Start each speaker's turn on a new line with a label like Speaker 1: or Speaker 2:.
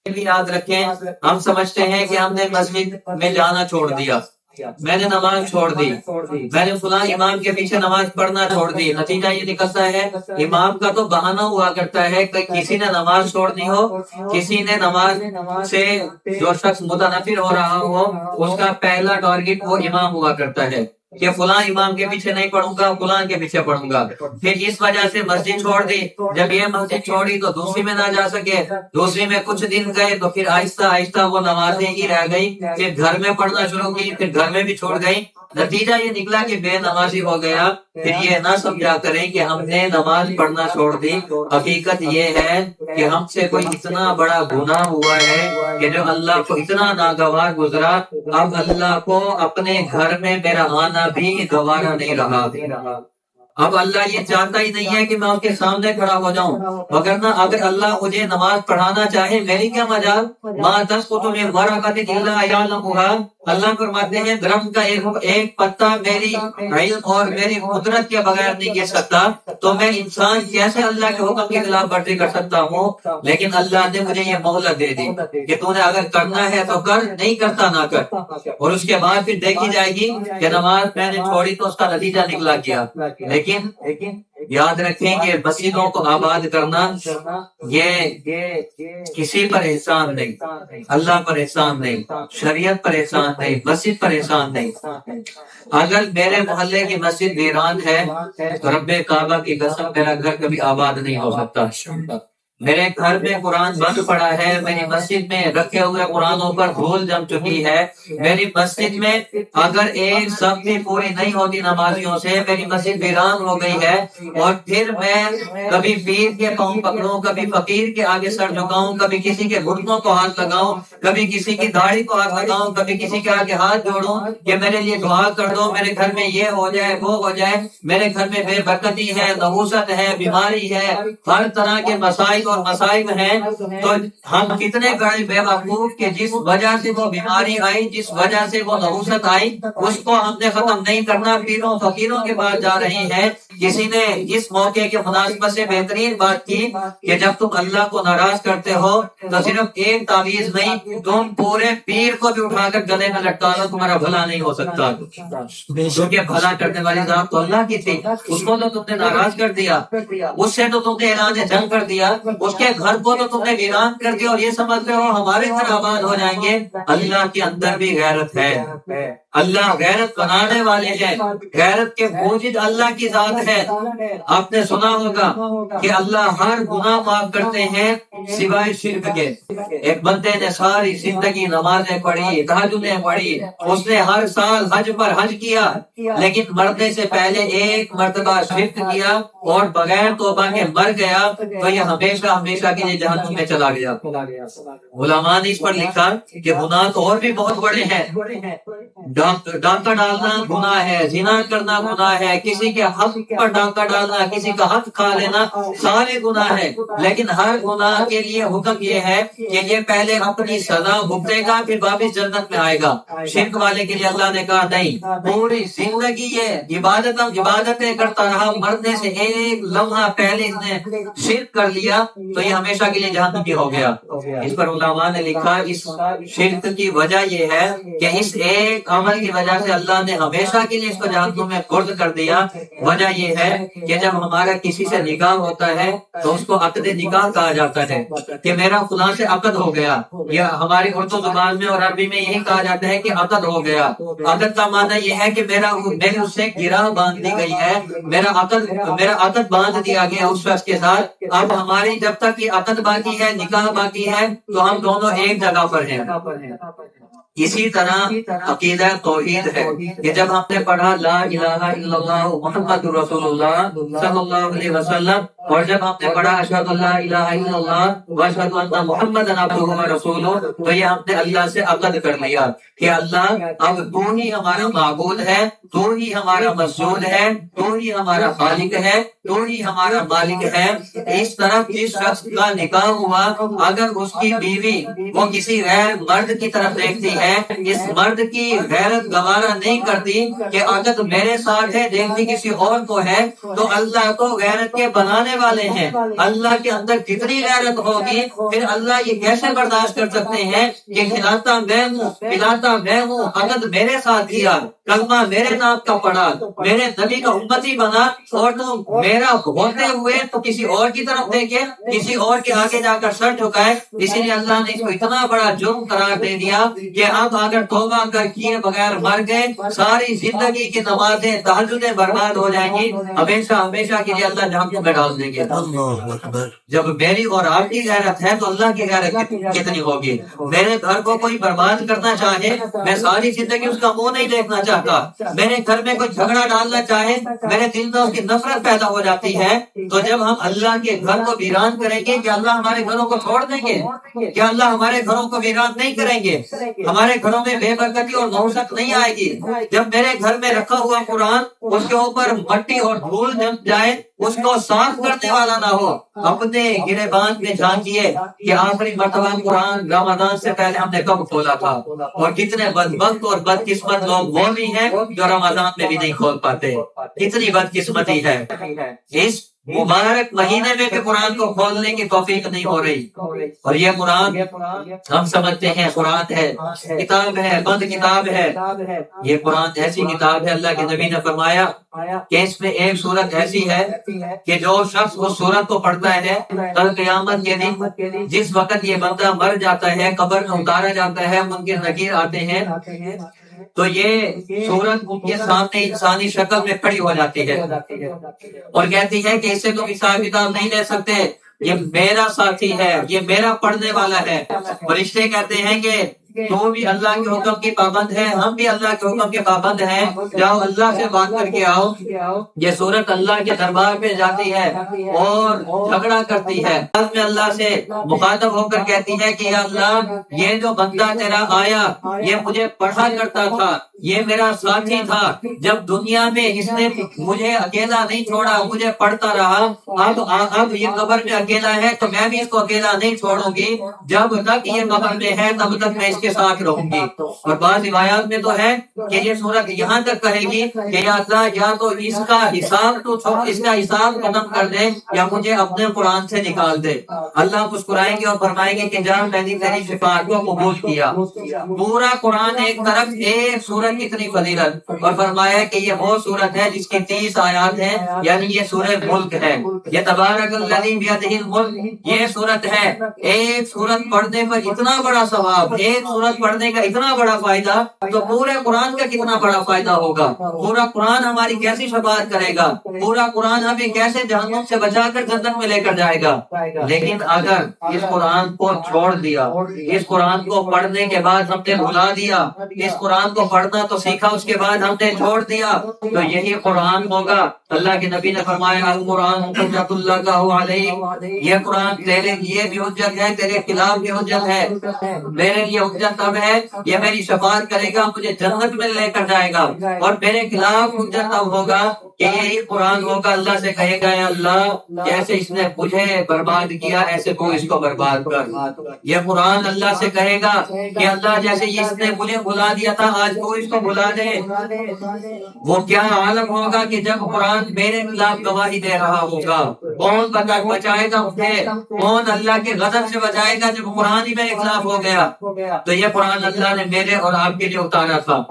Speaker 1: بھی یاد رکھیں، ہم سمجھتے ہیں کہ ہم نے مسجد میں جانا چھوڑ دیا، میں نے نماز چھوڑ دی، میں نے فلاں امام کے پیچھے نماز پڑھنا چھوڑ دی، نتیجہ یہ نکلتا ہے امام کا تو بہانہ ہوا کرتا ہے کہ کسی نے نماز چھوڑ دی ہو، کسی نے نماز سے جو شخص متنفر ہو رہا ہو اس کا پہلا ٹارگٹ وہ امام ہوا کرتا ہے کہ فلاں امام کے پیچھے نہیں پڑھوں گا، فلاں کے پیچھے پڑھوں گا، پھر اس وجہ سے مسجد چھوڑ دی، جب یہ مسجد چھوڑی تو دوسری میں نہ جا سکے، دوسری میں کچھ دن گئے تو پھر آہستہ آہستہ وہ نمازیں ہی رہ گئی، پھر گھر میں پڑھنا شروع کی، پھر گھر میں بھی چھوڑ گئی، نتیجہ یہ نکلا کہ بے نمازی ہو گیا۔ پھر یہ نہ سمجھا کریں کہ ہم نے نماز پڑھنا چھوڑ دی، حقیقت یہ ہے کہ ہم سے کوئی اتنا بڑا گناہ ہوا ہے کہ جو اللہ کو اتنا ناگوار گزرا، اب اللہ کو اپنے گھر میں میرا آنا بھی گوارا نہیں رہا۔ اب اللہ یہ چاہتا ہی نہیں ہے کہ میں اس کے سامنے کھڑا ہو جاؤں، وگرنہ اگر اللہ مجھے نماز پڑھانا چاہے میری کیا مجال، ماں دس کو تمہیں مرا کہتے اللہ فرماتے ہیں درخت کا ایک پتا میری علم اور میری قدرت کے بغیر نہیں گر سکتا، تو میں انسان کیسے اللہ کے حکم کی خلاف ورزی کر سکتا ہوں؟ لیکن اللہ نے مجھے یہ مہلت دے دی کہ تو نے اگر کرنا ہے تو کر، نہیں کرتا نہ کر، اور اس کے بعد پھر دیکھی جائے گی کہ نماز میں نے چھوڑی تو اس کا نتیجہ نکلا کیا۔ لیکن یاد رکھیں کہ مسجدوں کو آباد کرنا یہ کسی پر احسان نہیں، اللہ پر احسان نہیں، شریعت پر احسان نہیں، مسجد پر احسان نہیں۔ اگر میرے محلے کی مسجد ویران ہے تو رب کعبہ کی قسم میرا گھر کبھی آباد نہیں ہو سکتا۔ میرے گھر میں قرآن بند پڑا ہے، میری مسجد میں رکھے ہوئے قرآنوں پر دھول جم چکی ہے، میری مسجد میں اگر ایک صف بھی پوری نہیں ہوتی نمازیوں سے، میری مسجد ویران ہو گئی ہے، اور پھر میں کبھی پیر کے پاؤں پکڑوں، کبھی فقیر کے آگے سر جھکاؤں، کبھی کسی کے گھٹنوں کو ہاتھ لگاؤں، کبھی کسی کی داڑھی کو ہاتھ لگاؤں، کبھی کسی کے آگے ہاتھ جوڑوں کہ میرے لیے دعا کر دو، میرے گھر میں یہ ہو جائے وہ ہو جائے، میرے گھر میں بے برکتی ہے، نحوست ہے، بیماری ہے، ہر طرح کے مسائل اور مسائل ہیں، تو ہم کتنے بڑے بے وقوف کہ جس وجہ سے وہ بیماری آئی، جس وجہ سے وہ نحوست آئی، اس کو ہم نے ختم نہیں کرنا، پیروں فقیروں کے پاس جا رہے ہیں۔ کسی نے اس موقع کے مناسبت سے بہترین بات کی کہ جب تم اللہ کو ناراض کرتے ہو تو صرف ایک تعویذ نہیں، تم پورے پیر کو بھی اٹھا کر گلے میں لٹکا لو، تمہارا بھلا نہیں ہو سکتا، کیونکہ بھلا کرنے والی ذات تو اللہ کی تھی، اس کو تو تم نے ناراض کر دیا، اس سے تو تم نے اعلان جنگ کر دیا، اس کے گھر کو تو تم نے ویران کر دیا، اور یہ سمجھتے ہو ہمارے گھر آباد ہو جائیں گے۔ اللہ کے اندر بھی غیرت ہے، اللہ غیرت بنانے والے ہیں، غیرت کے موجد اللہ کی ذات ہے۔ آپ نے سنا ہوگا کہ اللہ ہر گناہ معاف کرتے ہیں سوائے شرک کے۔ ایک بندے نے ساری زندگی نمازیں پڑھی، تہجدیں پڑھی، اس نے ہر سال حج پر حج کیا، لیکن مرنے سے پہلے ایک مرتبہ شرک کیا اور بغیر توبہ کے مر گیا، تو یہ ہمیشہ ہمیشہ کے لیے جہنم میں چلا گیا۔ علماء نے اس پر لکھا کہ گناہ تو اور بھی بہت بڑے ہیں، ڈاکہ ڈالنا گناہ ہے، زنا کرنا گناہ ہے، کسی کے حق پر ڈاکہ ڈالنا، کسی کا حق کھا لینا، سارے گناہ ہیں، لیکن ہر گناہ کے لیے حکم یہ ہے کہ یہ پہلے اپنی سزا بھگتے گا پھر واپس جنت میں آئے گا۔ شرک والے کے لیے اللہ نے کہا نہیں، پوری زندگی یہ عبادتیں کرتا رہا، مرنے سے ایک لمحہ پہلے اس نے شرک کر لیا تو یہ ہمیشہ کے لیے جہنمی ہو گیا۔ اس پر علماء نے لکھا اس شرک کی وجہ یہ ہے کہ اس ایک عمل کی وجہ سے اللہ نے ہمیشہ کے لیے اس کو جہنم میں خرد کر دیا۔ وجہ یہ ہے کہ جب ہمارا کسی سے نکاح ہوتا ہے تو اس کو عقد نکاح کہا جاتا ہے کہ میرا فلاں سے عقد ہو گیا، یا ہماری اردو زبان میں اور عربی میں یہی کہا جاتا ہے کہ عقد ہو گیا۔ عقد کا معنی یہ ہے کہ میری اس سے گرہ باندھ دی گئی ہے، میرا عقد باندھ دیا گیا اس شخص کے ساتھ۔ اب ہماری جب تک یہ عقد باقی ہے، نکاح باقی ہے، تو ہم دونوں ایک جگہ پر ہیں۔ اسی طرح عقیدہ توحید ہے کہ جب ہم نے پڑھا لا الہ الا اللہ محمد رسول اللہ صلی اللہ علیہ وسلم، اور جب ہم نے پڑھا اشہد ان لا الہ الا اللہ واشہد ان محمدا عبدہ ورسولہ، تو یہ ہم نے اللہ سے عقد کر لیا کہ اللہ اب تو ہی ہمارا معبود ہے، تو ہی ہمارا مسجود ہے، تو ہی ہمارا خالق ہے، تو ہی ہمارا مالک ہے۔ اس طرح جس شخص کا نکاح ہوا، اگر اس کی بیوی وہ کسی غیر مرد کی طرف دیکھتی ہے اس مرد کی غیرت گوارا نہیں کرتی کہ عادت میرے ساتھ ہے دیکھتی کسی اور کو ہے، تو اللہ کو غیرت کے بنانے والے ہیں، اللہ کے اندر کتنی غیرت ہوگی، پھر اللہ یہ کیسے برداشت کر سکتے ہیں کہ کھلاتا میں ہوں پلاتا میں ہوں، عادت میرے ساتھ کیا، کلمہ میرے نام کا پڑھا، میرے نبی کا امتی بنا، اور تم میرا ہوتے ہوئے تو کسی اور کی طرف دیکھے، کسی اور کے آگے جا کر سر جھکائے۔ اسی لیے اللہ نے اس کو اتنا بڑا جرم قرار دے دیا کہ اب اگر توبہ کر کیے بغیر مر گئے، ساری زندگی کی نمازیں تہجدیں برباد ہو جائیں گی، ہمیشہ ہمیشہ کے لیے اللہ جہنم میں ڈال دیں گے۔ جب میری اور آپ کی غیرت ہے تو اللہ کی غیرت کتنی ہوگی۔ میرے گھر کو کوئی برباد کرنا چاہے، میں ساری زندگی اس کا منہ نہیں دیکھنا چاہتا، میرے گھر میں کوئی جھگڑا ڈالنا چاہے، میرے دل میں اس کی نفرت پیدا ہو جاتی ہے۔ تو جب ہم اللہ کے گھر کو ویران کریں گے، کیا اللہ ہمارے گھروں کو چھوڑ دیں گے؟ کیا اللہ ہمارے گھروں کو ویران نہیں کریں گے؟ ہمارے گھروں میں بے برکتی اور نحوست نہیں آئے گی؟ جب میرے گھر میں رکھا ہوا قرآن اس کے اوپر مٹی اور دھول جم جائے، اس کو صاف کرنے والا نہ ہو، اپنے گریبان میں جھانکیے کہ آخری مرتبہ قرآن رمضان سے پہلے ہم نے کب کھولا تھا، اور کتنے بدبخت اور بدقسمت لوگ وہ بھی ہیں جو رمضان میں بھی نہیں کھول پاتے۔ کتنی بدقسمتی ہے، اس مبارک مہینے میں بھی قرآن کو کھولنے کی توفیق نہیں ہو رہی۔ اور یہ قرآن ہم سمجھتے ہیں قرآن ہے، کتاب ہے، بند کتاب ہے۔ یہ قرآن ایسی کتاب ہے، اللہ کے نبی نے فرمایا کہ اس میں ایک صورت ایسی ہے کہ جو شخص اس صورت کو پڑھتا ہے، کل قیامت کے دن جس وقت یہ بندہ مر جاتا ہے، قبر میں اتارا جاتا ہے، منکر نکیر آتے ہیں، تو یہ صورت کے سامنے انسانی شکل میں کھڑی ہو جاتی ہے اور کہتی ہے کہ اس سے تم حساب کتاب نہیں لے سکتے، یہ میرا ساتھی ہے، یہ میرا پڑھنے والا ہے۔ فرشتے کہتے ہیں کہ تو بھی اللہ کے حکم کی پابند ہے، ہم بھی اللہ کے حکم کے پابند ہیں، جاؤ اللہ سے بات کر کے آؤ۔ یہ صورت اللہ کے دربار میں جاتی ہے اور جھگڑا کرتی ہے، بعد میں اللہ سے مخاطب ہو کر کہتی ہے کہ یا اللہ، یہ جو بندہ تیرا آیا یہ مجھے پڑھا کرتا تھا، یہ میرا ساتھی تھا، جب دنیا میں اس نے مجھے اکیلا نہیں چھوڑا، مجھے پڑھتا رہا، اب یہ قبر میں اکیلا ہے تو میں بھی اس کو اکیلا نہیں چھوڑوں گی، جب تک یہ قبر میں ہے تب تک میں اس کے ساتھ رہوں گی۔ اور بعض روایات میں تو ہے کہ یہ صورت یہاں تک کہے گی کہ یا اللہ، یا تو اس کا حساب تو اس کا حساب ختم کر دے یا مجھے اپنے قرآن سے نکال دے۔ اللہ مسکرائیں گے اور فرمائیں گے کہ جان میں نے تیری شفاعت کو قبول کیا۔ پورا قرآن ایک طرف، ایک سورت کتنی فضیلت، اور فرمایا کہ یہ وہ سورت ہے جس کی 30 آیات ہیں، یعنی یہ سورہ ملک ہے، یہ تبارک الذی بیدہ الملک، یہ سورت ہے۔ ایک سورت پڑھنے پر اتنا بڑا ثواب، ایک سورت پڑھنے کا اتنا بڑا فائدہ، تو پورے قرآن کا کتنا بڑا فائدہ ہوگا۔ پورا قرآن ہماری کیسی شفاعت کرے گا، پورا قرآن ہمیں کیسے جہنم سے بچا کر جنت میں لے کر جائے گا۔ لیکن اگر اس قرآن کو چھوڑ دیا، اس قرآن کو پڑھنے کے بعد ہم نے بھلا دیا، اس قرآن کو پڑھنا تو سیکھا، اس کے بعد ہم نے چھوڑ دیا، تو یہی قرآن ہوگا۔ اللہ کے نبی نے فرمایا القرآن حجت اللہ علیہ، یہ قرآن تیرے لیے بھی حجت ہے، تیرے خلاف بھی حجت ہے۔ میرے لیے حجت تب ہے، یہ میری شفاعت کرے گا، مجھے جنت میں لے کر جائے گا، اور میرے خلاف حجت تب ہوگا کہ یہی قرآن ہوگا، اللہ سے کہے گا یا اللہ، جیسے اس نے مجھے برباد کیا ایسے تو اس کو برباد کر۔ یہ قرآن اللہ سے کہے گا کہ اللہ، جیسے اس نے مجھے بھلا دیا تھا آج تو اس کو بھلا دے۔ وہ کیا عالم ہوگا کہ جب قرآن میرے خلاف گواہی دے رہا ہوگا، کون بچائے گا مجھے، کون اللہ کے غضب سے بچائے گا جب قرآن ہی میرے خلاف ہو گیا۔ تو یہ قرآن اللہ نے میرے اور آپ کے لیے اتارا تھا۔